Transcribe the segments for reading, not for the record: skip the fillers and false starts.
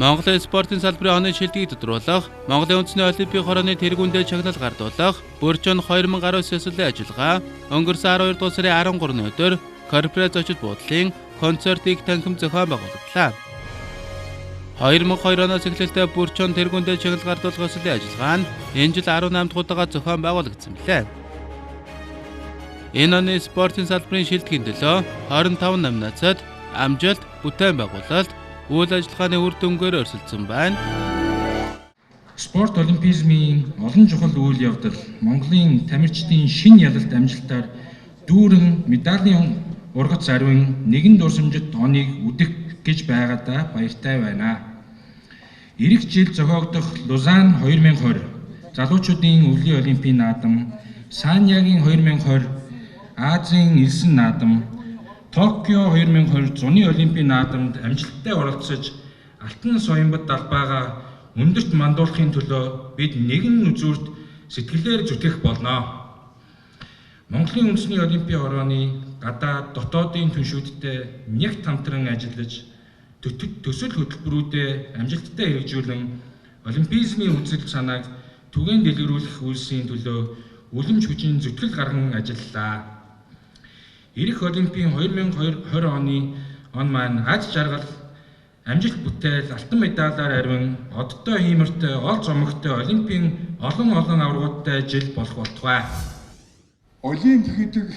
Монголын спортын салбарын оны шилдэгийг тодруулах, Монголын үндэсний олимпийн хорооны тэргүүндээ чагнал гардуулах, Бүрчон 2019 ёслолын ажиллагаа өнгөрсөн 12 дугаар сарын 13-ны өдөр корпорац зочид буудлын концертыг танхим зохион байгууллаа. 2002 оноос эхлэлтэй Бүрчон тэргүүндээ чагнал гардуулах ёслолын ажиллагаа нь энэ жил 18 дахь удаага зохион байгуулагдсан билээ. Энэ оны спортын салбарын шилдэгийн төлөө 25 номинацид амжилт, бүтээн байгуулалт, үйл ажиллагааны үр дүнгээр өрсөлдсөн байна. Спорт олимпизмын олон чухал үйл явдал Монголын тамирчдын шинэ ялалт амжилтаар дүүрэн медалийн ургац зарвин нэгэн дурсамжит оныг үдэх гэж байгаадаа баяртай байна. Ирэх жил зохиогдох Лузан 2020 залуучуудын өвлийн олимпийн наадам, Саньягийн 2020 Азийн элсэн наадам, Токио 2020 зуны олимпийн наадамд амжилттай оролцож алтан соёмбод далбайгаа өндөрт мандуулахын төлөө бид нэгэн үзүүрт сэтгэлээр зүтгэх болно. Монголын үндэсний олимпийн хорооны гадаад дотоодын түншүүдтэй нягт хамтран ажиллаж төсөл хөтөлбөрүүдэд амжилттай хэрэгжүүлэн олимпизмын үзэл санааг түгээн дэлгэрүүлэх үйлсийн төлөө үлэмж хүчин зүтгэл гарган ажиллалаа. Ирэх олимпийн 2020 он маань аз жаргал, амжилт бүтээл, алтан медалаар арвин одтой хиймэртэй, ол зомогтой олимпийн олон аваргуудтай жил болох болтугай. Олимп гэдэг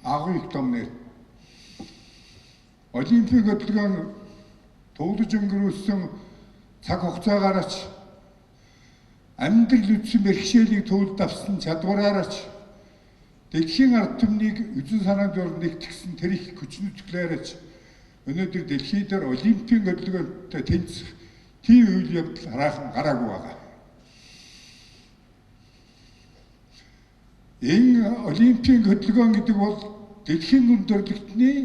агуу их том нэр. Олимпийн хөтөлбөрөөр төвлөж өнгөрүүлсэн цаг хугацаагаараач амьдрал үтсэн бэрхшээлийг төвлөд авсан чадвараараач дэлхийн ард түмнийг үзэн санаанд орон нэгтгэсэн тэр их хүч нүцгэлээрэж өнөөдөр дэлхий дээр олимпийн хөтөлбөрөөртэй тэнцэх тийм үйл явдал хараахан гараагүй байгаа. Энэ олимпийн хөтөлбөр гэдэг бол дэлхийн өндөрлөгтний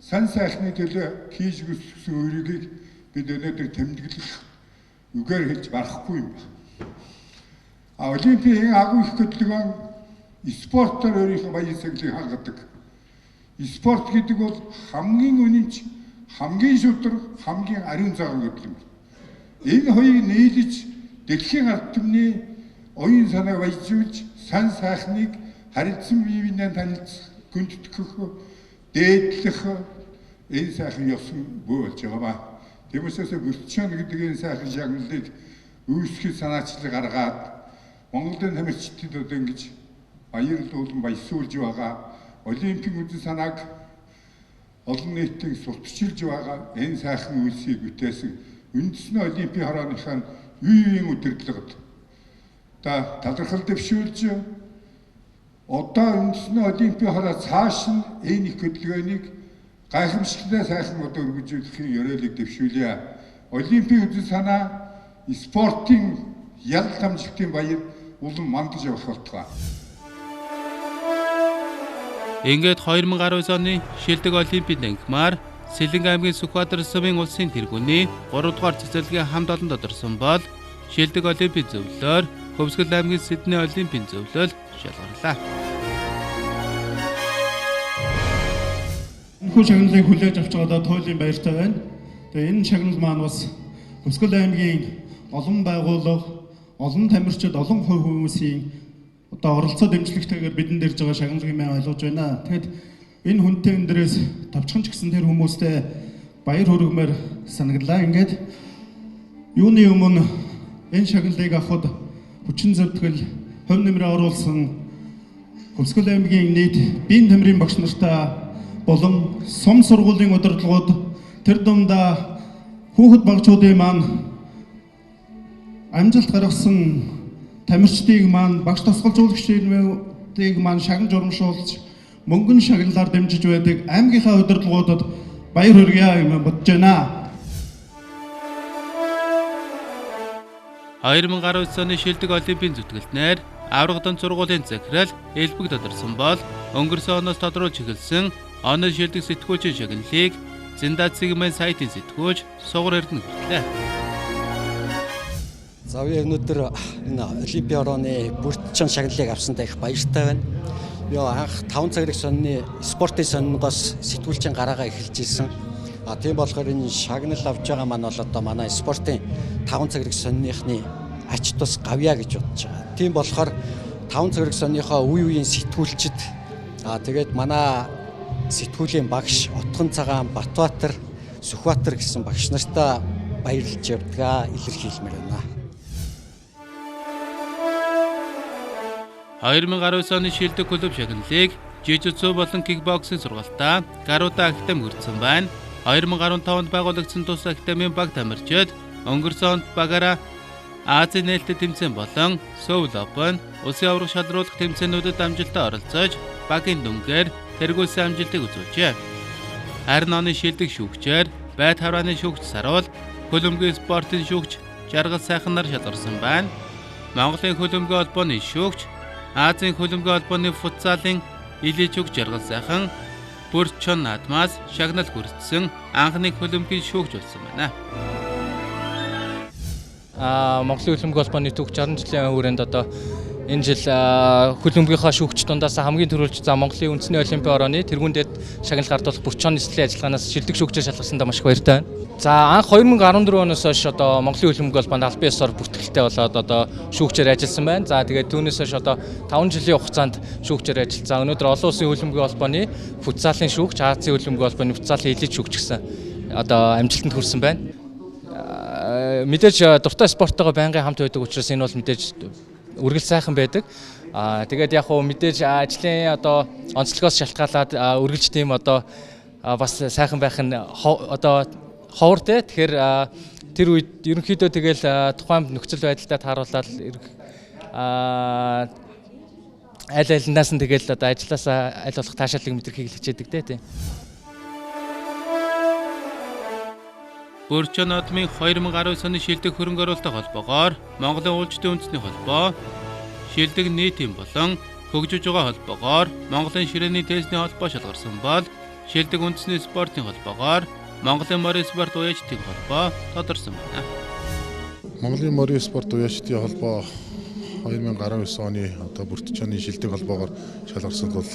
сан сайхны төлөө хийж гүйцэтгэсэн үүргийг бид өнөөдөр тэмдэглэх үгээр хэлж барахгүй юм байна. Олимпийн агуу их хөтөлбөр спортоор өөрийнхөө баян саглыг хангадаг. Спорт гэдэг бол хамгийн үнэнч, хамгийн шудраг, хамгийн ариун цагаан хөтөлбөр. Энэ хоёрыг нийлж дэлхийн ард түмний оюун санааг баяжуулж, сан сайхныг харилцан бие биенээ танилцах, гүндэтгэх, дээдлэх энэ сайхан ёсон бий болж байгаа ба. Тиймээс Бүрчон гэдэг энэ сайхан шагналыг үүсгэх санаачлал гаргаад Монголын тамирчдад одоо ингэж баярлуулан баясуулж байгаа, олимпийн үзэл санааг олон нийтийн султчилж байгаа энэ сайхан үйлсийг бүтээсэн үндэсний олимпийн хорооныхаа үеийн удирдлагад талархал дэвшүүлж одоо үндэсний олимпийн хороо цааш нь энэ их хөдөлгөөнийг гайхамшигтай сайхан одоо өргөжүүлэхийн ёроолыг дэвшүүлье. Олимпийн үзэл санаа спортын ялалт амжилтын баяр улам мандаж явах болтугай. Ингээд 2019 оны шилдэг олимпийн ангимаар Сэлэнг аймгийн Сүхбаатар сумын улсын тэргүүний 3 дугаар цэцэрлэгийн хамт олон тодорсон бол шилдэг олимпийн зөвлөлөөр Хөвсгөл аймгийн Сидней олимпийн зөвлөл шалгарлаа. Энэхүү шагналыг хүлээж авч байгаадаа туйлын баяртай байна. Тэгээ энэ шагнал маань бас Хөвсгөл аймгийн олон байгууллага, олон тамирчид, олон хувь хүмүүсийн одоо оролцоо дэмжлэгтэйгээр бидэн дэрж байгаа шагнал хэмээн ойлгож байна. Тэгэхэд энэ хүнтэй эндэрээс тавчхан ч гэсэн тэр хүмүүстэй баяр хүргэмээр санагдлаа. Ингээд юуны өмнө энэ шагналыг авахд хүчин зөвтгөл, хувь нэмрээ оруулсан Хөвсгөл аймгийн нийт биеийн тамирын багш нартай болон сум сургуулийн удирдлагууд тэр дундаа хүүхэд багчуудын маань амжилт гаргасан тамирчдыг маань багш тасгалжуулагчдыг маань шагнаж урамшуулж мөнгөн шагналаар дэмжиж байдаг аймгийнхаа удирдлагуудад баяр хүргье юм бодож байна. 2019 оны шилдэг олимпийн зүтгэлтнээр аврагдан сургуулийн захирал элбэг тодорсон бол өнгөрсөн оноос тодруулж эхэлсэн оны шилдэг сэтгүүлчийн шагналыг Зиндацгийн сайтын сэтгүүлч Сугар Эрдэнэ хүртлээ. За өнөөдөр энэ олимпийн хорооны Бүрчон шагналыг авсантай их баяртай байна. Би анх 5 цагийн сонины спортын сонингоос сэтгүүлчийн гараагаа эхэлж ирсэн. Тийм болохоор энэ шагнал авч байгаа маань бол одоо манай спортын 5 цагрыг сонирхны ач тус гавья гэж бодож байгаа. Тийм болохоор 5 цагрыг сонирхоо үе үеийн сэтгүүлчид тэгээд манай сэтгүүлийн багш Отгон цагаан Батбаатар Сүхбаатар гэсэн багш нартаа баярлж явдгаа илэрхийлмээр байна. 2019 оны шилдэг клуб шагналыг жижигцүү болон кикбоксing сургалтаа Гарута Актем хүртсэн байна. 2015 онд байгуулагдсан тус Актемийн баг тамирчид өнгөрсөн онд багаараа Азийн нээлттэй тэмцээн болон Seoul Open улсын аврах шалруулах тэмцээнүүдэд амжилттай оролцож багийн дүнгээр тэргүүлсэн амжилтыг үзүүлжээ. Харин оны шилдэг шүүгчээр байд хаврааны шүүгч Саруул, хөлбөмбөгийн спортын шүүгч Жаргал сайхан нар шалгарсан байна. Монголын хөлбөмбөгийн холбооны шүүгч, Азийн хөлбөмбөгийн холбооны футзалын Илич шүүгч Жаргал сайхан Бүрчон наадмаас шагнал хүртсэн анхны хөлбөмбөгийн шүүгч болсон байна. Монголын хөлбөмбөгийн холбооны түүх 60 жилийн хүрээнд одоо энэ жил хөлбөмбөгийнхаа шүүгч дундаас хамгийн түрүүлж Монголын үндэсний олимпийн орооны тэргүүндэд шагнал гардуулах Бүрчон нийслэлийн ажиллагаанаас шилдэг шүүгчээр шалгасандаа маш их баяртай байна. За анх 2014 оноос хойш одоо Монголын хөлбөмбөгийн холбоонд албан ёсоор бүртгэлтэй болоод одоо шүүгчээр ажилласан байна. За тэгээд түүнээс хойш одоо 5 жилийн хугацаанд шүүгчээр ажилласан. Өнөөдөр олон улсын хөлбөмбөгийн холбооны футзалын шүүгч, Азийн хөлбөмбөгийн холбооны футзалын элит шүүгч гэсэн одоо амжилтанд хүрсэн байна. Мэдээж дуртай спорттойгоо байнгын хамт байдаг учраас энэ бол мэдээж үргэлж сайхан байдаг. Тэгээд яг хөө мэдээж ажлын одоо онцлогоос шалтгаалаад үргэлж тийм одоо бас сайхан байх нь одоо ховор те. Тэгэхээр тэр үед ерөнхийдөө тэгэл тухайн нөхцөл байдалтай тааруулаад аль алинаас нь тэгэл одоо ажилласаа аль болох таашаалыг мэдрэхийг хичээдэг те. Бүрчон наадмын 2019 оны шилдэг хөрөнгө оруулалттай холбоогоор Монголын уулчдын үндэсний холбоо, шилдэг нийтийн болон хөгжиж байгаа холбоогоор Монголын ширээний тесний холбоо шалгарсан бол шилдэг үндэсний спортын холбоогоор Монголын морин спорт уяачдын холбоо тодорсон байна. Монголын морин спорт уяачдын холбоо 2019 оны одоо Бүрчоны шилдэг холбоогоор шалгарсанд бол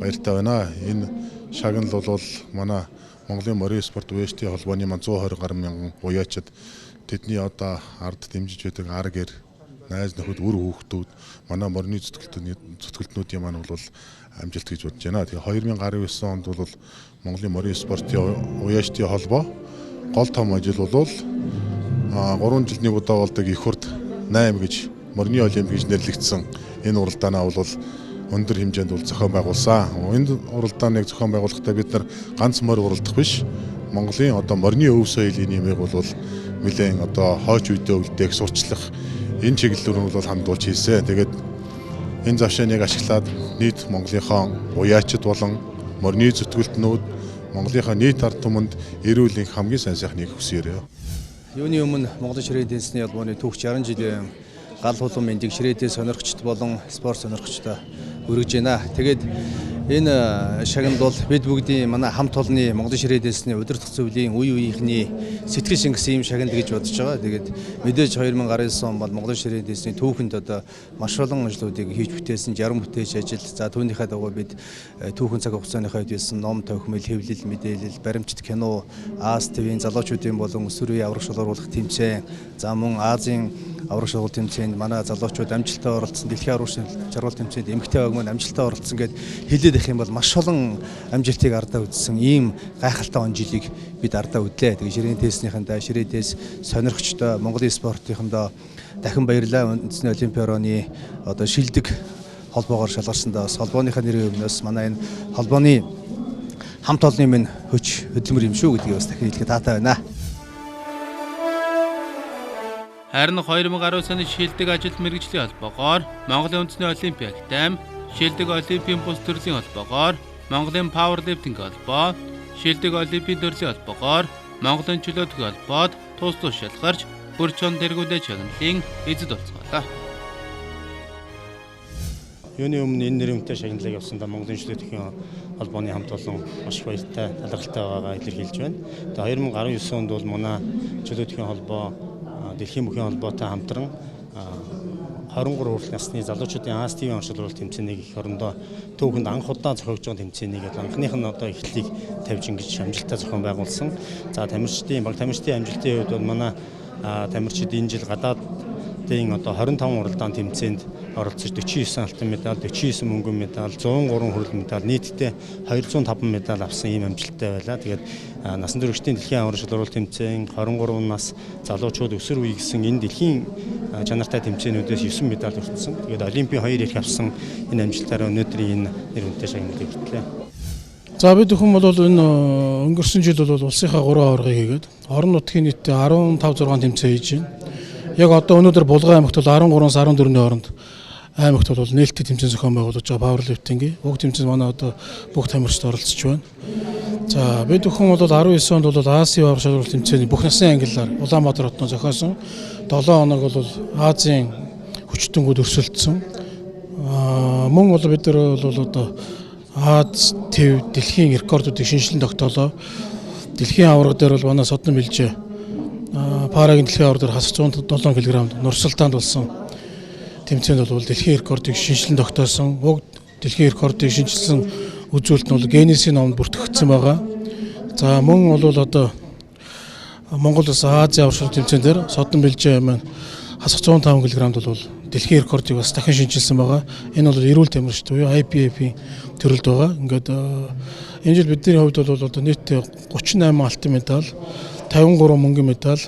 баяртай байна. Энэ шагнал бол манай Монголын морин спорт уяачдын холбооны 120 гаруй мянган уяачид тэдний одоо ард дэмжиж байдаг ар гэр найз нөхөд үр хүүхдүүд манай морины зүтгэлтнүүдийн маань бол амжилт гэж бодож байна. Тэгээ 2019 онд бол Монголын морин спортын уяачдын холбоо гол том ажил бол 3 жилийн удаа болдог их хурд 8 гэж морины олимп гэж нэрлэгдсэн энэ уралдаанаа бол өндөр хэмжээнд зохион байгуулсан. Энэ уралдааныг зохион байгуулахдаа бид нар ганц морь уралдах биш. Монголын одоо морины өв соёлын нэмийг бол нэлээд одоо хойч үедээ үлдээх, сурчлах энэ чиглэлээр бол хандуулж хийсэн. Тэгээд энэ завшааныг ашиглаад нийт Монголынхаа уяачид болон морины зүтгэлтнүүд Монголынхаа нийт ард түмэнд эрүүл энх хамгийн сайн сайхныг хүсье. Юуны өмнө Монголын ширээний теннисний холбооны түүх 60 жилийн гал хулуун мэндийг ширээдээ сонирхчд болон спорт сонирхчдаа өргөж байна. Тэгээд энэ шагнал бол бид бүгдийн манай хамт олонны Монголын ширээдээсний удирдах зөвлөлийн үе үеийнхний сэтгэл шингэсэн юм шагнал гэж бодож байгаа. Тэгээд мэдээж 2019 он бол Монголын ширээдээсний түүхэнд одоо маш олон ажлуудыг хийж бүтээсэн 60 бүтээж ажил. За түүнийхээ дагуу бид түүхэн цаг хугацааныхаа үед байсан ном тохимол, хэвлэл, мэдээлэл, баримтат кино, Аз ТV-ийн залуучуудын болон өсвөр үеийн аврах шалгаруулах тэмцээн, за мөн Азийн аврах шалгуулах тэмцээнд манай залуучууд амжилттай оролцсон, дэлхийн аврах шалгуулах тэмцээнд эмэгтэй баг маань амжилттай оролцсон гэд хэлээд их юм бол маш олон амжилтыг ардаа үзсэн ийм гайхалтай он жилийг бид ардаа үдлээ. Тэгээ ширээний тенниснийхэндээ ширээдээс сонирхчдоо Монголын спортынхандаа дахин баярлалаа. Үндэсний олимпийн орооны одоо шилдэг холбоогоор шалгарсандаа бас холбооныхаа нэрийн өмнөөс манай энэ холбооны хамт олонны минь хөдөлмөр юм шүү гэдгийг бас дахин хэлэхэд таатай байна. Харин 2019 оны шилдэг ажилт мэргэжлийн холбоогоор Монголын үндэсний олимпийн актем, шилдэг олимпийн бус төрлийн холбоогоор Монголын пауэрлифтинг холбоо, шилдэг олимпийн төрлийн холбоогоор Монголын чөлөөтгөн холбоод тус тус шалгарч Бүрчон тэргүүлээ шагналын эзэд болцгоолаа. Юуны өмнө энэ нэрмтэй шагналыг явсандаа Монголын чөлөөтгөн холбооны хамт олон маш баяртай, талархалтай байгаагаа илэрхийлж байна. Тэгээ 2019 онд бол манай чөлөөтгөн холбоо Дэлхийн бүхий холбоотой хамтран 23 хүртэл насны залуучуудын Аз ТV онцлог тэмцээнийг их орондоо түүхэнд анх удаа зохиогдож байгаа тэмцээнийг анхных нь одоо эхлэлийг тавьж ингэж амжилттай зохион байгуулсан. За тамирчдын баг тамирчдын амжилтын хувьд бол манай тамирчид энэ жил гадаадын одоо 25 уралдаан тэмцээнд оролцож 49 алтан медаль, 49 мөнгөн медаль, 103 хүрэл медаль, нийтдээ 205 медаль авсан ийм амжилттай байлаа. Тэгээд насан туршидын дэлхийн аварга шалралт тэмцээн 23 нас залуучууд өсөр үе гэсэн энэ дэлхийн чанартай тэмцээнүүдээс 9 медаль өртсөн. Тэгээд Олимпийн 2 их авсан энэ амжилтаараа өнөөдрийн энэ нэр хүнтэй шагналыг хүртлээ. За бид бүхэн бол энэ өнгөрсөн жил бол улсынхаа 3 аваргыг хийгээд орон нутгийн нийтдээ 15-6 тэмцээн хийж байна. Яг одоо өнөөдөр Булган аймагт бол 13-аас 14-ний хооронд аймагт бол нээлттэй тэмцээн зохион байгуулж байгаа пауэрлифтингийн уг тэмцээнд манай одоо бүх тамирчид оролцож байна. За бид бүхэн бол 19 онд бол Азийн аварга шалралт тэмцээний бүх насны ангиллаар Улаанбаатар хотод зохиосон 7 хоног бол Азийн хүчтэнгүүд өрсөлдсөн. Мөн бол бид нар бол одоо Аз ТV дэлхийн рекордуудыг шинжилэн тогтоолоо. Дэлхийн аварга дээр бол манай Содон Билжээ парагийн дэлхийн аварга дээр хасах 107 кг Нурсултаанд болсон тэмцээнд бол дэлхийн рекордыг шинжилэн тогтоосон. Уг дэлхийн рекордыг шинжилсэн үзүүлэлт нь бол Гиннесийн номонд бүртгэгдсэн байгаа. За мөн бол одоо Монгол улс Азийн аварга тэмцээн дээр Содон Билжээ маань хасах 105 кг бол дэлхийн рекордыг бас дахин шинжилсэн байгаа. Энэ бол эрүүл тамирчид буюу IPF-ийн төрөлд байгаа. Ингээд энэ жил бидний хувьд бол одоо нийтдээ 38 алтан медаль, 53 мөнгөн медаль,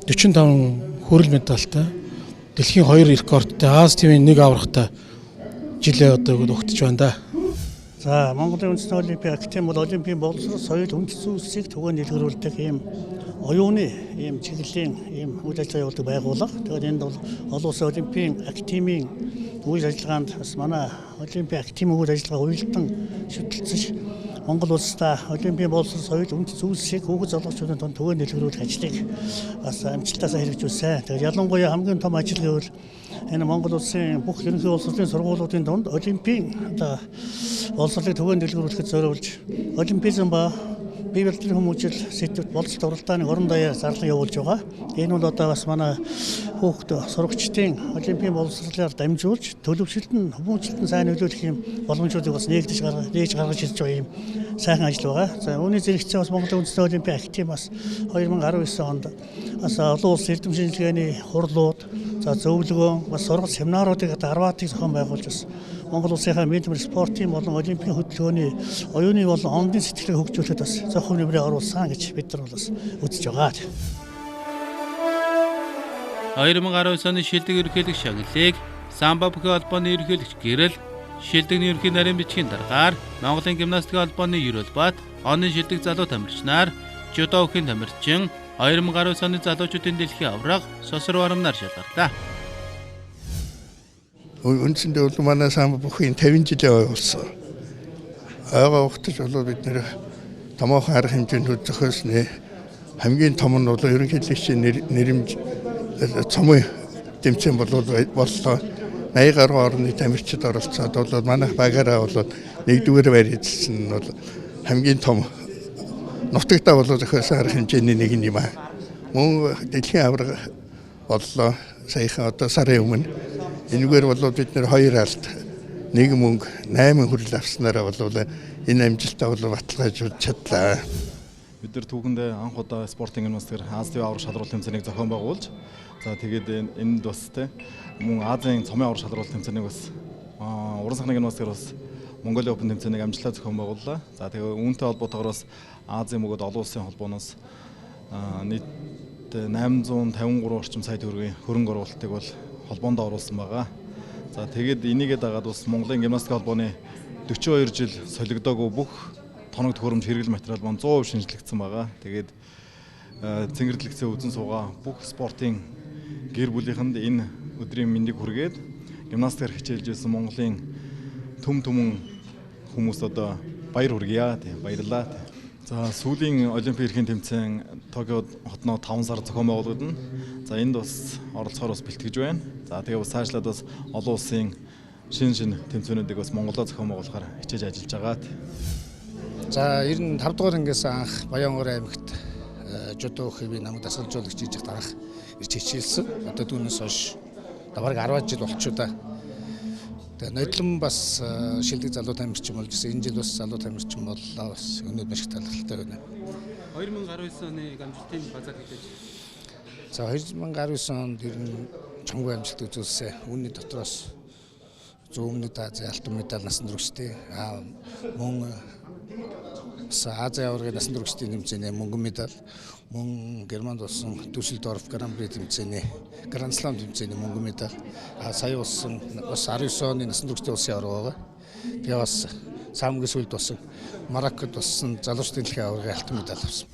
45 хүрэл медальтай дэлхийн 2 рекордтой Аз ТV-ийн 1 аваргатай жилээ одоо өгдөж байна да. За Монголын үндэсний олимпийн актив бол олимпийн боловсрол соёл үндэс зүйлсийг түгээн дэлгэрүүлдэг ийм оюуны ийм чиглэлийн ийм үйл ажиллагаа явуулдаг байгууллага. Тэгэхээр энд бол олон улсын олимпийн активийн үйл ажиллагаанд бас манай олимпийн активийн үйл ажиллагаа уялдан шүтэлцэж Монгол улстай олимпийн боловсрол соёл үндэс зүйлсийг хүүхэд залуучуудын тунд түгээн дэлгэрүүлэх ажлыг бас амжилтаасаа хэрэгжүүлсэн. Тэгэхээр ялангуяа хамгийн том ажил гэвэл энэ Монгол улсын бүх ерөнхий улс орны сургуулиудын дунд олимпийн одоо боловсролыг түгээн дэлгэрүүлэхэд зориулж олимпизм ба бие барилтын хүмүүжил сэдвүүд боловсрол уралдааны орон даяар зарлан явуулж байгаа. Энэ бол одоо бас манай хүүхд сурагчдын олимпийн боловсролоор дамжуулж төлөвшөлтөнд хүмүүжлэлтэн сайн нөлөөлөх юм боломжуудыг бас нээж гаргаж ирж байгаа юм сайхан ажил байгаа. За үүний зэрэгцээ бас Монголын үндэсний олимпийн актив бас 2019 онд бас олон улсын эрдэм шинжилгээний хурлууд, за зөвлөгөө, бас сургалт семинаруудыг 10-ыг зохион байгуулж бас Монгол улсынхаа медиа спортын болон олимпийн хөтөлбөрийн оюуны болон ондын сэтгэлийг хөгжүүлэхэд бас зөвхөн нэмрээ оруулсан гэж бид нар бас үзэж байгаа. 2019 оны шилдэг ерөнхийлөг шагналыг самбо бүхий холбооны ерөнхийлөгч Гэрэл, шилдэгний ерөнхий нарийн бичгийн даргаар Монголын гимнастикийн холбооны Ерөөл Бат, оны шилдэг залуу тамирч нар, жудо бүхийн тамирчин 2019 оны залуучуудын дэлхийн аварга Сосор Барамнаар шалгарлаа. Үндсэндээ бол манай самбо бүхийн 50 жилийн болсон. Ойгоо ухтаж болоо бид нэр томоохон арга хэмжээнд зохиосны хамгийн том нь бол ерөнхийлөгчийн нэрмж цомын тэмцээн боллоо. 80 гаруй орны тамирчид оролцоод бол манайх багаараа бол 1-р байр эзэлсэн нь бол хамгийн том нутагтаа болоо зохиосон арга хэмжээний нэг юм аа. Мөн дэлхийн аварга боллоо. Саяхан одоо сарын өмнө энэгээр бол бид нэр 2 алт, 1 мөнгө, 8 хүрэл авснараа бол энэ амжилтаа бол баталгаажуулж чадлаа. Бид нар түүхэндээ анх удаа спортын гимнастикээр Аз ТV аварга шалралт тэмцээнийг зохион байгуулж, за тэгээд энд бас мөн Азийн цомын аварга шалралт тэмцээнийг бас уран сахны гимнастикээр бас Mongolia Open тэмцээнийг амжилттай зохион байгууллаа. За тэгээд үүнтэй холбоотойгоор бас Азийн бөгөөд олон улсын холбооноос нийт 853 орчим сая төгрөгийн хөрөнгө оруулалтыг бол холбоонд оруулсан байгаа. За тэгээд энийгээ дагаад бас Монголын гимнастик холбооны 42 жил солигдоогүй бүх тоног төхөөрөмж хэрэглэл материал маань 100% шинжлэгдсэн байгаа. Тэгээд цэнгэрлэгцээ үзэн суугаа бүх спортын гэр бүлийнхэнд энэ өдрийн мэндийг хүргээд гимнастикаар хичээлж байсан Монголын төмөн хүмүүс одоо баяр хүргье. Баярлалаа. За сүүлийн олимпийн эрхийн тэмцээн Токиод хотноо 5 сар зохион байгуулагдана. За энд бас оролцохоор бас бэлтгэж байна. За тэгээ бас цаашлаад бас олон улсын шинэ тэмцээнүүдийг бас Монголоо зохион байгуулахаар хичээж ажиллаж байгаа. За 95 дугаар ангиас анх Баянгор аймагт жудо хэвийн намайг дасгалжуулагч хийж дараах ирж хичээлсэн. Одоо түүнээс хойш бараг 10 жил болчихоо да. Тэгээ нодлон бас шилдэг залуу тамирчин болж ирсэн. Энэ жил бас залуу тамирчин боллоо. Бас өнөөдөр маш их талархалтай байна. 2019 оны амжилтын базар хэлээж. За 2019 онд ер нь чонгүй амжилт үзүүлсэн. Үүний дотроос зүүнний Азийн алтан медаль насан туршидтэй. Мөн Азийн аваргын насан туршидтын тэмцээний мөнгөн медаль, мөн Германд болсон Düsseldorf Grand Prix тэмцээний Grand Slam тэмцээний мөнгөн медаль. Сая болсон бас 19 оны насан туршидтын улсын аварга байгаа. Тэгээ бас Саамгийн сүлд болсон Мароккод болсон залуучдын дэлхийн аваргын алтан медаль авсан.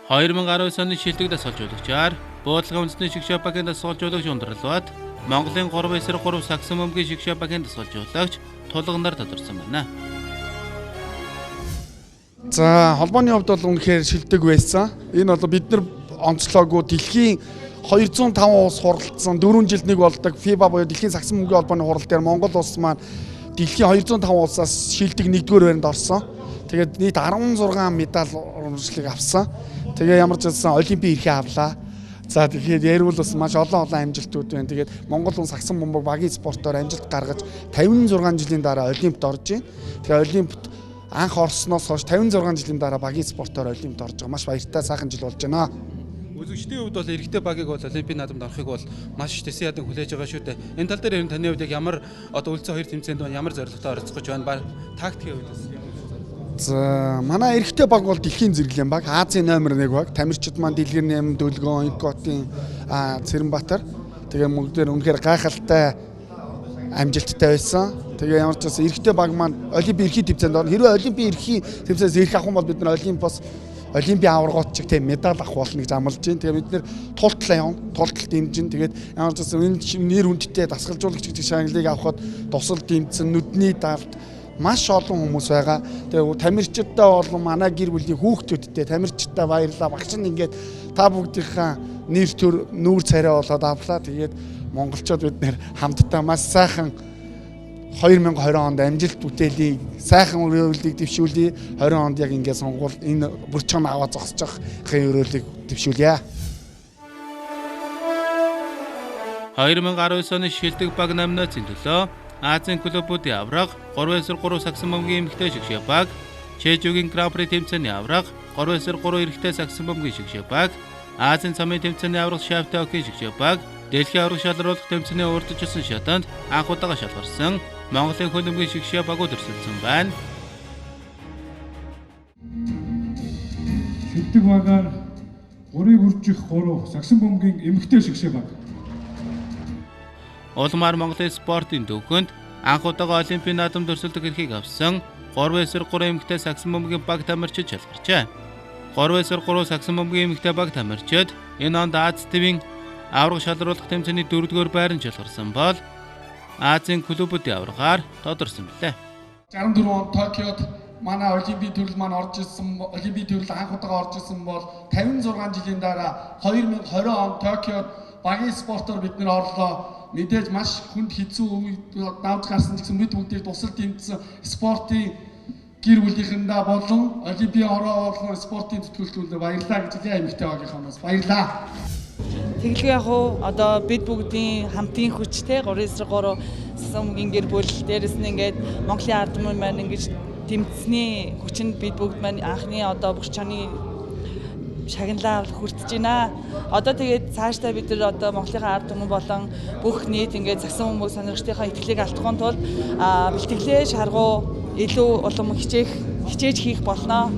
2019 оны шилдэг дасгалжуулагчаар буудлын үндэсний шигшээ багийн дасгалжуулагч ундралбат Монголын 3/3 сагсан бөмбөгийн шигшээ багийн дасгалжуулагч тулгандар тодорсон байна. За холбооны хувьд бол үнэхээр шилдэг байсан. Энэ бол бид нар онцлоогүй дэлхийн 205 улс хуралдсан 4 жилд нэг болдог FIBA буюу дэлхийн сагсан бөмбөгийн холбооны хурал дээр Монгол улс маань дэлхийн 205 улсаас шилдэг 1-р байранд орсон. Тэгээд нийт 16 медаль урамжлалыг авсан. Тэгээ ямар ч байсан олимпийн эрхээ авлаа. За тэгэхээр ярил бас маш олон амжилтууд байна. Тэгээд Монгол улс сагсан бөмбөг багийн спортоор амжилт гаргаж 56 жилийн дараа олимпиад орж байна. Тэгээ олимпиад анх орсноос хойш 56 жилийн дараа багийн спортоор олимпиад орж байгаа. Маш баяртай сайхан жил болж байна. Үзэгчдийн хувьд бол эрэгтэй багийг бол олимпийн наадамд орохыг бол маш их тэсэн ядан хүлээж байгаа шүү дээ. Энэ тал дээр таны хувьд яг ямар одоо үлцэн хоёр тэмцээнд ямар зорилготой оролцох гэж байна? Тактикийн хувьд бас за манай эрэгтэй баг бол дэлхийн зэрэглэлийн баг, Азийн номер 1 баг. Тамирчид маань Дэлгэр 8, Дөлгөөн, Инкотын Цэрэнбаатар. Тэгээ мөнгөдөр үнэхээр гайхалтай амжилттай байсан. Тэгээ ямар ч байсан эрэгтэй баг маань олимпийн эрхийн тэмцээнд орно. Хэрвээ олимпийн эрхийн тэмцээс ирэх авах юм бол бид нар олимпийн аваргууд чиг тийм медаль авах болно гэж амлаж байна. Тэгээ бид нэр тултлаа явна. Тултал дэмжин. Тэгээд ямар ч байсан энэ нэр хүндтэй дасгалжуулагч гэдэг шагналыг авахд тусал дэмжсэн нүдний далд маш олон хүмүүс байгаа. Тэгээ тамирчидтай болон манай гэр бүлийн хүүхдүүдтэй тамирчидтай баярлалаа. Багш нь ингээд та бүгдийнхээ нэр төр нүүр царай болоод авлаа. Тэгээд монголчууд бид нэр хамтдаа маш сайхан 2020 онд амжилт бүтээлийг сайхан өрөөлийг дэвшүүлье. 20 онд яг ингээд сонгуул энэ бүрчгэн аваа зогсож байхын өрөөлийг дэвшүүлье. 2019 оны шилдэг баг номинацийн төлөө Азийн клубуудын авраг 3/3 сагсан бөмбөгийн эмэгтэй шигшээ баг, Чежүүгийн Гран При тэмцээний авраг 3/3 эрэгтэй сагсан бөмбөгийн шигшээ баг, Азийн цамын тэмцээний авраг Шавтай хоккей шигшээ баг, дэлхийн авраг шалгаруулах тэмцээний урдчилсан шатанд анх удаага шалгарсан Монголын хөлбөмбөгийн шигшээ багууд өрсөлдсөн байна. Шилдэг багаар 3-ыг үржих 3 сагсан бөмбөгийн эмэгтэй шигшээ баг. Улмаар Монголын спортын төвхөнд анх удаага олимпийн наадамд өрсөлдөх эрхийг авсан 3/3 эмэгтэй сагсан бөмбөгийн баг тамирчид шалгарчээ. 3/3 сагсан бөмбөгийн эмэгтэй баг тамирчид энэ онд Аз ТV-ийн авраг шалгаруулах тэмцээний 4-р байранд шалгарсан бол Азийн клубуудын аврагаар тодорсон билээ. 64 он Токиод манай олимпийн төрөл маань орж ирсэн, олимпийн төрөл анх удаага орж ирсэн бол 56 жилийн дараа 2020 он Токиод багийн спортоор бид нэр орлоо. Мэдээж маш хүнд хэцүү үед давж гарсан гэсэн бид бүгдийг тусал дэмжсэн спортын гэр бүлийнхэндээ болон олимпийн ороо болон спортын зүтгүүлтүүдэд баярлалаа гэж хэлээ эмэгтэй багийнхаас баярлалаа. Тэгэлгүй яг уу одоо бид бүгдийн хамтын хүч те 3/3 сумгийн гэр бүл дээрэс нь ингээд Монголын ард түмэн маань ингэж тэмцсэний хүчинд бид бүгд маань анхны одоо бүх чаны шагналаа хүртэж байна. Одоо тэгээд цаашдаа бид нар одоо Монголын ард түмэн болон бүх нийт ингээд загсан бөмбөг сонирхтынхаа итгэлийг алдахын тулд бэлтгэлээ шаргуу илүү улам хичээж хийх болно.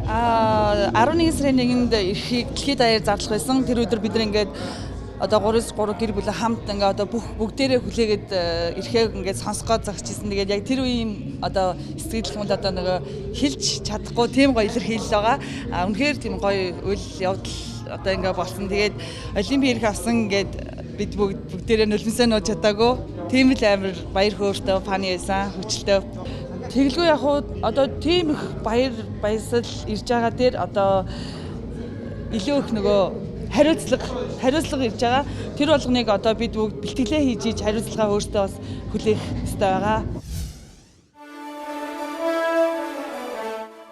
11 сарын 1-нд эрхийг дэлхийд даяар зарлах байсан. Тэр өдөр бид нар ингээд одоо 3/3 гэр бүл хамт ингээ одоо бүгдээрээ хүлээгээд эрхээ ингээ сонсгоод зогсчихсэн. Тэгээд яг тэр үеийн одоо сэтгэл хүнд одоо нөгөө хэлж чадахгүй тийм гоё илэрхийлэл байгаа. Үнэхээр тийм гоё үйл явдал одоо ингээ болсон. Тэгээд олимпийн эрх авсан ингээд бид бүгдээрээ нулимсаа нууж чадаагүй. Тийм л амар баяр хөөртэй фаны байсан, хүчлээ. Тэгэлгүй яг одоо тийм их баясал ирж байгаа дээр одоо илүү их нөгөө хариуцлага ирж байгаа. Тэр болгоныг одоо бид бүгд бэлтгэлээ хийж хариуцлагаа өөртөө бас хүлээх ёстой байгаа.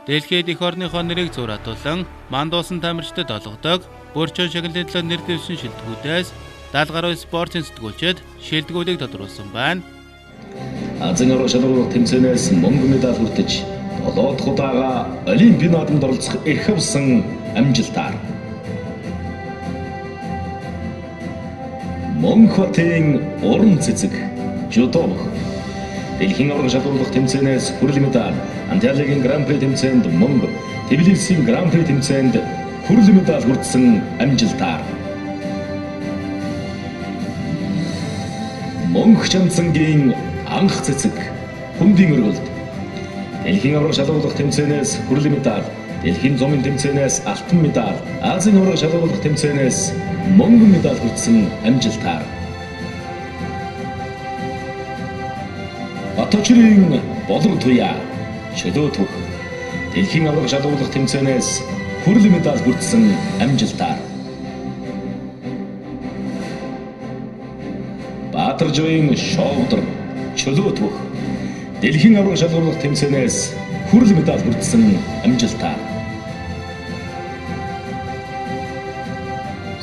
Дэлхийд эх орныхоо нэрийг зураатуулан мандуусан тамирчдад олгодог Бөрчөн шагналын төлөө нэр дэвсэн шилдэгүүдээс 70 гаруй спортын сэтгүүлчид шилдэгүүдийг тодорхойлсон байна. Азийн уран шалгуулах тэмцээнээс мөнгө медаль хүртэж 7 дахь удаага Олимпийн наадамд оролцох эрх авсан амжилтаар Монхотын уран цэцэг жудо дэлхийн уран шалгуулах тэмцээнээс хүрэл медаль, Анталиагийн гран-при тэмцээнд мөнгө, Тбилисийн гран-при тэмцээнд хүрэл медаль хүртсэн амжилтаар Монх Чамцангийн анх цэцэг хүндийн өргөлд дэлхийн уран шалгуулах тэмцээнээс хүрэл медаль, дэлхийн зумын тэмцээнээс алтан медаль, Азийн уран шалгуулах тэмцээнээс мөнгө медаль хүртсэн амжилтаар Баточрын болон туяа чөлөө төх дэлхийн уран шалгуулах тэмцээнээс хүрэл медаль хүртсэн амжилтаар Баатаржийн шоудор чөлөө төх дэлхийн уран шалгуулах тэмцээнээс хүрэл медаль хүртсэн амжилтаар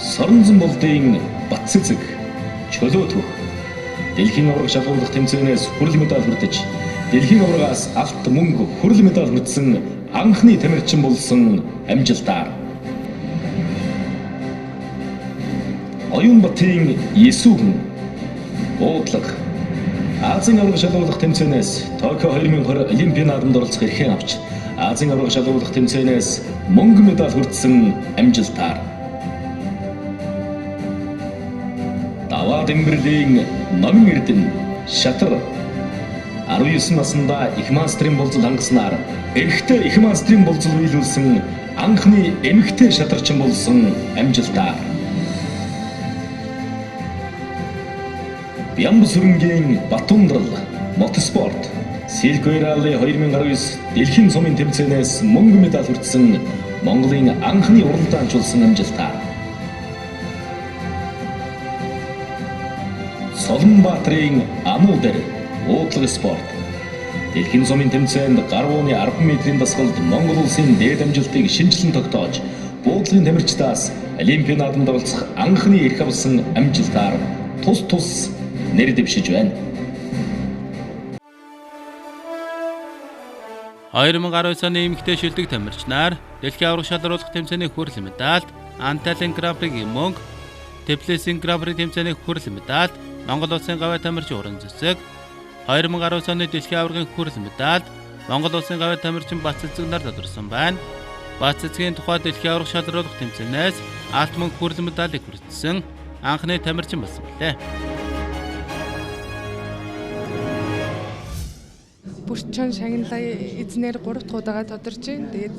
Соронзон болдын бат цэцэг чөлөө төх дэлхийн уран шалгуулах тэмцээнээс хүрэл медаль хүртэж дэлхийн ургаас алт мөнгө хүрэл медаль хүртсэн анхны тамирчин болсон амжилтаар Оюнбатын Есүхэн буудлага Азийн уран шалгуулах тэмцээнээс Токио 2020 Олимпийн наадамд оролцох эрхээ авч Азийн уран шалгуулах тэмцээнээс мөнгө медаль хүртсэн амжилтаар Даваа Дэмбэрлийн номин эрдэнэ Шатар 19 наснда их мастрын болцол хангаснаар эрэгтэй их мастрын болцол биелүүлсэн анхны эмэгтэй шатарчин болсон амжилтаар Бямбсүрэнгийн Батундрал мотоспорт Силквей ралли 2019 дэлхийн цомын тэмцээнээс мөнгө медаль хүртсэн Монголын анхны уралдаанч болсон амжилтаар Солонбаатарын Амуулдар уудлаг спорт дэлхийн цомын тэмцээнд гарууны 10 метрийн дасгалд Монгол улсын дээд амжилтыг шинжилэн тогтоож буудлагын тамирчдаас Олимпийн наадамд оролцох анхны эрх авсан амжилтаар тус нэр дэвшиж байна. 2019 оны эмэгтэй шилдэг тамирчнаар дэлхийн аврах шалруулах тэмцээний хүрэл медальд, Анталиагийн гран-пригийн мөнгө, Тбилисийн гран-при тэмцээний хүрэл медальд Монгол улсын гавьяа тамирчин уран цэцэг, 2019 оны дэлхийн аваргын хүрэл медальд Монгол улсын гавьяа тамирчин Бат цэцэг нар тодорхойлсон байна. Бат цэцгийн тухай дэлхийн аврах шалруулах тэмцээнээс алт мөнгө хүрэл медалийг хүртсэн анхны тамирчин болсон билээ. Бүрчэн шагналаа эзнэр 3 дахь удаага тодорч байна. Тэгээд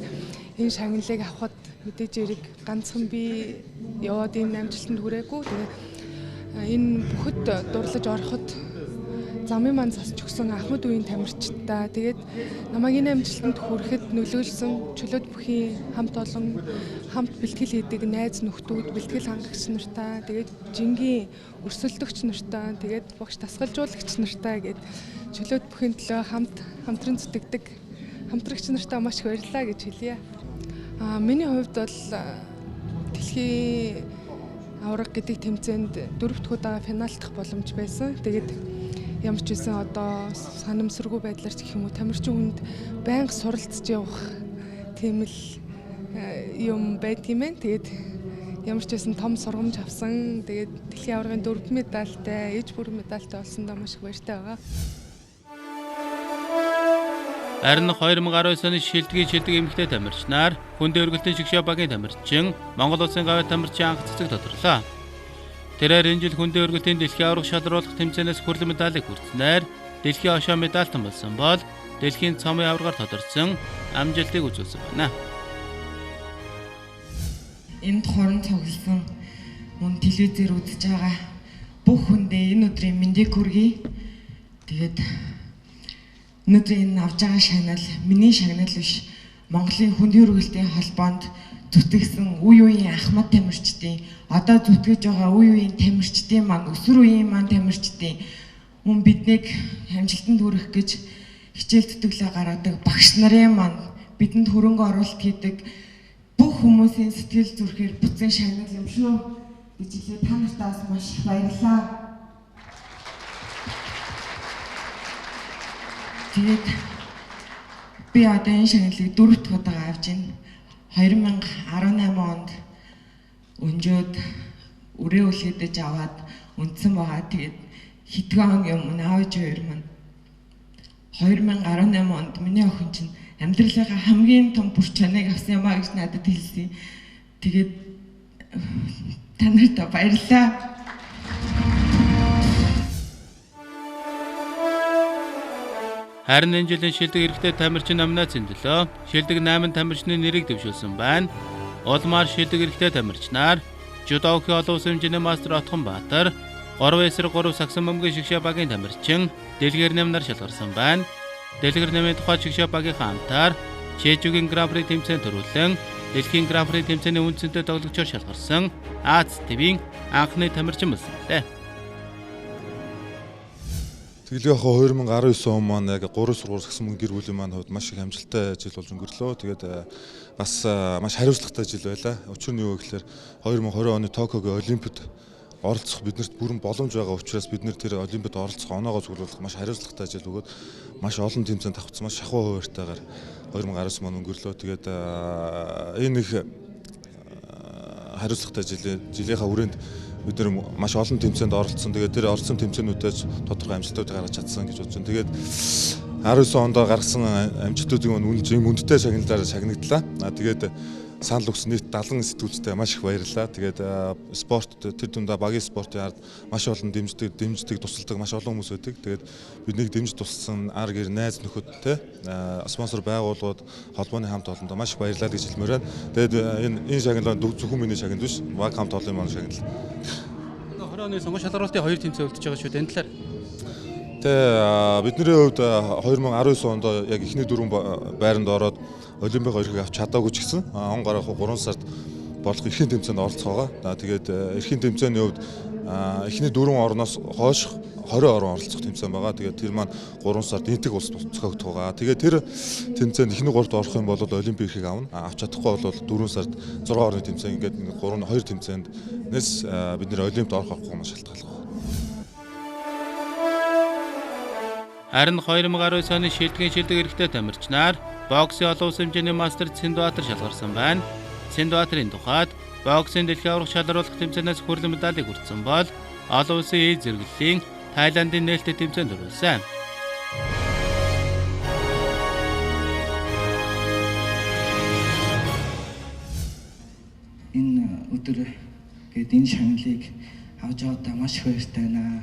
энэ шагналыг авахд мэдээж эрэг ганцхан би яваад энэ амжилтанд хүрээгүй. Тэгээд энэ бүхэд дурлаж ороход замын маань засч өгсөн Ахмад үеийн тамирчдаа тэгээд намайг энэ амжилтанд хүрэхэд нөлөөлсөн чөлөөт бүхийн хамт олон хамт бэлтгэл хийдэг найз нөхдүүд, бэлтгэл хангагч нартаа, тэгээд жингийн өрсөлдөгч нартаа, тэгээд багш тасгалжуулагч нартаа гээд чөлөөт бүхийн төлөө хамтран зүтгэдэг хамтрагч нартаа маш их баярлалаа гэж хэлье. Миний хувьд бол дэлхийн авраг гэдэг тэмцээнд 4 дахь удаа финалдах боломж байсан. Тэгээд ямар ч үсэн одоо санамсаргүй байдлаар ч гэх юм уу тамирчин хүнд байнга суралцж явах тийм л юм байдгийм ээ. Тэгээд ямар ч үсэн том сургамж авсан. Тэгээд дэлхийн аврагын 4 медальтай, ээж бүрэн медальтай олсондоо маш их баяртай байгаа. Харин 2019 оны шилдэг эмэгтэй тамирчнаар хүндээ өргөлтийн шигшээ багийн тамирчин Монгол улсын гавьяа тамирчин анх цэцэг тодорлоо. Тэрээр энэ жил хүндээ өргөлтийн дэлхийн аврах шалруулах тэмцээнээс хүрэл медалийг хүртснээр дэлхийн хошоо медальтан болсон бол дэлхийн цомын аваргаар тодорсон амжилтыг үзүүлсэн байна. Энд хорон цугласан мөн телевизээр үзэж байгаа бүх хүндээ энэ өдрийн мэндийг хүргэе. Тэгээд өнөөдөр энэ авж байгаа шагнал миний шагнал биш. Монголын хүндийн өргөлтийн холбоонд зүтгэсэн үе үеийн Ахмад тамирчдын одоо зүтгэж байгаа үе үеийн тамирчдын маань өсвөр үеийн маань тамирчдын мөн биднийг амжилтанд хүрэх гэж хичээл зүтгэлээ гаргадаг багш нарын маань бидэнд хөрөнгө оруулалт хийдэг бүх хүмүүсийн сэтгэл зүрхээр буцан шагнал юм шүү гэж хэлээ. Та нартаас маш их баярлалаа. Тэгээд би одоо энэ шагналыг 4 дахь удаа авч байна. 2018 онд өнжөөд өрөө үлгэдэж аваад үндсэн байгаа. Тэгээд хэдхэн хоногийн өмнө аавч хоёр маань 2018 онд миний охин чинь амьдралынхаа хамгийн том бүр чаныг авсан юмаа гэж надад хэлсэн. Тэгээд та нартай баярлалаа. Харин энэ жилийн шилдэг эрэгтэй тамирчин номинацийн төлөө шилдэг 8 тамирчны нэрийг дэвшүүлсэн байна. Улмаар шилдэг эрэгтэй тамирчнаар жудогийн олон улсын хэмжээний мастер Отхон Баатар, 3 эсрэг 3 сагсан бөмбөгийн шигшээ багийн тамирчин Дэлгэр Нямнаар шалгарсан байна. Дэлгэр Нямын тухай шигшээ багийн хамтаар Чежүүгийн Гран-при тэмцээнд төрүүлэн Дэлхийн Гран-при тэмцээний үндсэнтэй тоглогчоор шалгарсан Аз ТV-ийн анхны тамирчин болсон билээ. Тэглээ яг 2019 он маань яг 3 сургууль сагсан мөнгө гэр бүлийн маань хувьд маш их амжилттай жил болж өнгөрлөө. Тэгээд бас маш хариуцлагатай жил байлаа. Учир нь юу гэхээр 2020 оны Токиогийн Олимпиад оролцох биднэрт бүрэн боломж байгаа учраас бид нэр тэр Олимпиад оролцох оноогоо зөвлөх маш хариуцлагатай жил өгөөд маш олон тэмцээнд давхцсан маш шахуу хуваарьтайгаар 2019 он өнгөрлөө. Тэгээд энэ их хариуцлагатай жилийнхаа хүрээнд бид нэр маш олон тэмцээнд оролцсон. Тэгээд тэр оролцсон тэмцээнүүдээс тодорхой амжилтууд гаргаж чадсан гэж бодож байна. Тэгээд 19 онд гаргасан амжилтуудын үндтэй шагналаар шагнагдлаа. Тэгээд санал өгсөн нийт 70 сэтгүүлчтэй маш их баярлалаа. Тэгээд спорт тэр дундаа багийн спортын ард маш олон дэмждэг тусалдаг маш олон хүмүүс байдаг. Тэгээд биднийг дэмжиж тусалсан ар гэр найз нөхөдтэй спонсор байгууллагууд холбооны хамт олондоо маш их баярлалаа гэж хэлмээр байна. Тэгээд энэ шагнал зөвхөн миний шагнал биш, баг хамт олонны маань шагнал. 20 оны сонгон шалралтын 2 тэмцээн үлдэж байгаа шүү дээ. Энэ талаар бидний хувьд 2019 онд яг эхний 4 байранд ороод Олимпик хоёрыг авч чадаагүй ч гэсэн он гарах 3 сард болох эрхийн тэмцээнд оролцох байгаа. Тэгээд эрхийн тэмцээний хувьд эхний 4 орноос хойш 20 орон оролцох тэмцээн байгаа. Тэгээд тэр маань 3 сард энтэг улс зохиогдох байгаа. Тэгээд тэр тэмцээнд эхний 3-т орох юм бол Олимпик эрхийг авна. Авч чадахгүй бол 4 сард 6 орны тэмцээн ингээд 2 тэмцээндээс бид нэр Олимпиад орох авахгүй маш шалтгааллах. Харин 2019 оны шилдэг эрэгтэй тамирчнаар боксын олон улсын хэмжээний мастер Цэндбаатар шалгарсан байна. Цэндбаатарын тухайд боксын дэлхийн аврах шалгаруулах тэмцээнээс хүрэлэн медалийг хүртсэн бол олон улсын ээлж зэрэглэлийн Тайландын нээлттэй тэмцээнд төрүүлсэн. Энэ өдөр гээд энэ шагналыг авч явахдаа маш их баяртай байна.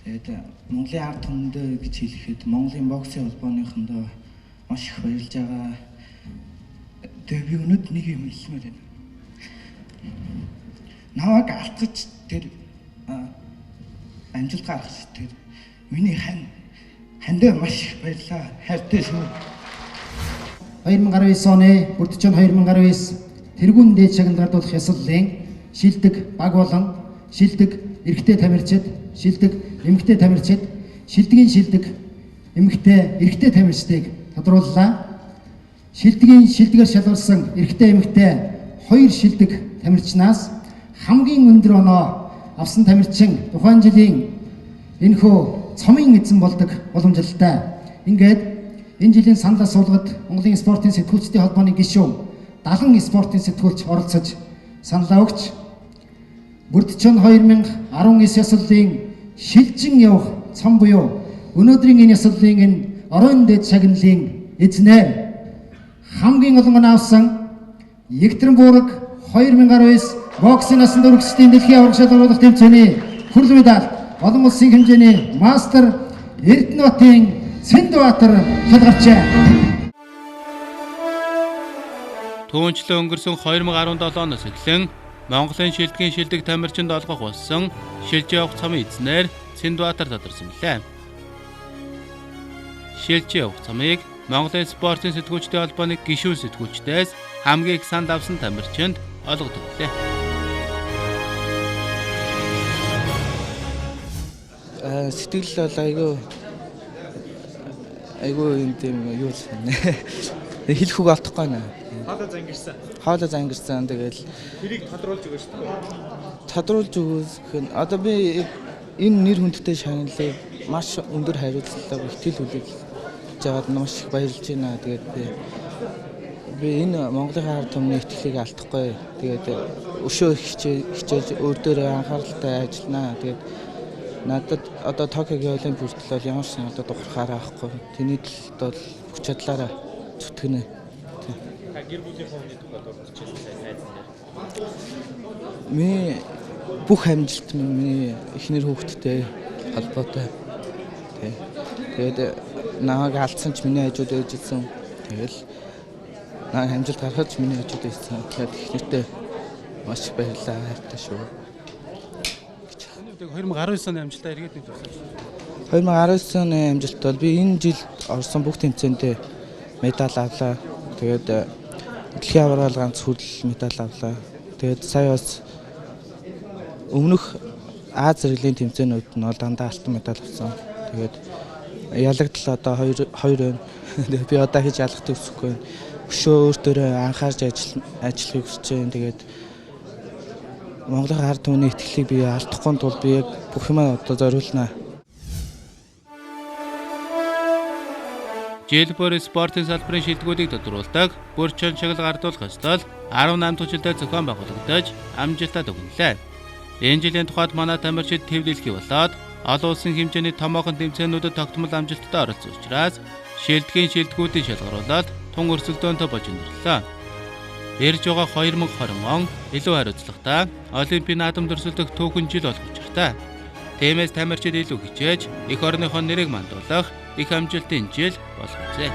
Тэгээд Монголын ард түмэндээ гэж хэлэхэд Монголын боксын холбооныхондоо маш их баярлж байгаа. Тэгээд би өнөөдөр нэг юм хэлмээр байна. Наваг алдаж тэр амжилт гаргаж тэр миний хандаа маш их баярлаа. Хайртай шүү. 2019 оны бүрдчэн 2019 тэргүүн дээд шагнал гардуулах ёслолын шилдэг баг болон шилдэг эрэгтэй тамирчид, шилдэг эмэгтэй тамирчид, шилдгийн шилдэг эмэгтэй эрэгтэй тамирчдыг тодрууллаа. Шилдгээр шалгарсан эрэгтэй эмэгтэй 2 шилдэг тамирчнаас хамгийн өндөр оноо авсан тамирчин тухайн жилийн энэхүү цомын эзэн болдог уламжлалтай. Ингээд энэ жилийн санал асуулгад Монголын спортын сэтгүүлчдийн холбооны гишүүн 70 спортын сэтгүүлч оролцож саналаа өгч бүрдчэн 2019 ёслолын шилжин явах цом буюу өнөөдрийн энэ ёслолын энэ оройн дэд шагналын эзнээр хамгийн олон оноо авсан Екатеринбург 2019 боксын насан туршидын дэлхийн аврах шалгаруулах тэмцээний хүрэл медаль олон улсын хэмжээний мастер Эрдэнэтийн Цэндбаатар шалгарчээ. Түүнчлэн өнгөрсөн 2017 оноос эхлэн Монголын шилдэг тамирчинд олгох болсон шилж явах цомын эзнээр Цэндбаатар тодорсон билээ. Шилж явах цомыг Монголын спортын сэтгүүлчдийн холбооны гишүүн сэтгүүлчдээс хамгийн их санд авсан тамирчинд олгодог билээ. Сэтгэл бол айгүй энэ тийм юу л хэлэх үг олдохгүй нэ. Хоолой зангирсан. Тэгэл тэрийг тодруулж өгөөч шүү дээ. Тодруулж өгөх. Одоо би энэ нэр хүндтэй шагналыг маш өндөр хариуцлагатай ихтгэл хүлээж аваад маш их баярлж байна. Тэгээд би энэ Монголын ард түмний итгэлийг алдахгүй. Тэгээд өшөө хичээж өөр дээрээ анхааралтай ажилланаа. Тэгээд надад одоо Токиогийн олимпиад хүртэл бол ямар ч одоо тухархаараа авахгүй. Тэний талд бол бүх чадлаараа зүтгэнэ. Гэр бүлийн хувьд бол урьдчилсан сайн найз нар. Миний бүх амжилт миний эхнэр хүүхэдтэй холбоотой. Тэгээд намайг алдсан ч миний хажууд ээжсэн. Тэгэл намайг амжилт гаргаж миний хажууд ээжсэн. Тэгээд эхнэртэй маш их баярлалаа. Хайртай шүү. 2019 оны амжилтаа эргээд нэг тусалж. 2019 оны амжилт бол би энэ жил орсон бүх тэмцээндээ медаль авлаа. Тэгээд дэлхийн аваргал ганц хүрэл медаль авлаа. Тэгээд сая бас өмнөх Аз зэрэглийн тэмцээнүүд нь бол дандаа алтан медаль авсан. Тэгээд ялагдал одоо 2 байна. Би одоо хийж ялахдаг үсэхгүй. Өшөө өөртөө анхаарч ажиллахыг хүсэж байна. Тэгээд Монголын ард түмний итгэлийг би алдахгүй тул би яг бүх юмаа одоо зориулнаа. Жээлбөр спортын салбарын шилдэгүүдийг тодруулдаг бүр чон чиглэл гардуулах ёслол 18 төжилтэй зохион байгуулагдаж амжилтаа дүгнэлээ. Энэ жилийн тухайд манай тамирчид төв дэлхий болоод олон улсын хэмжээний томоохон тэмцээнүүдэд тогтмол амжилттай оролцсон учраас шилдэгийн шилдэгүүдийн шалгаруулалт тун өрсөлдөөнтэй болж өндөрлөө. Ирж байгаа 2020 он илүү хариуцлагатай Олимпийн наадам төрсөлдөх түүхэн жил болох учиртай. Тиймээс тамирчид илүү хичээж эх орныхоо нэрийг мандуулах их амжилтын жил болох үзье.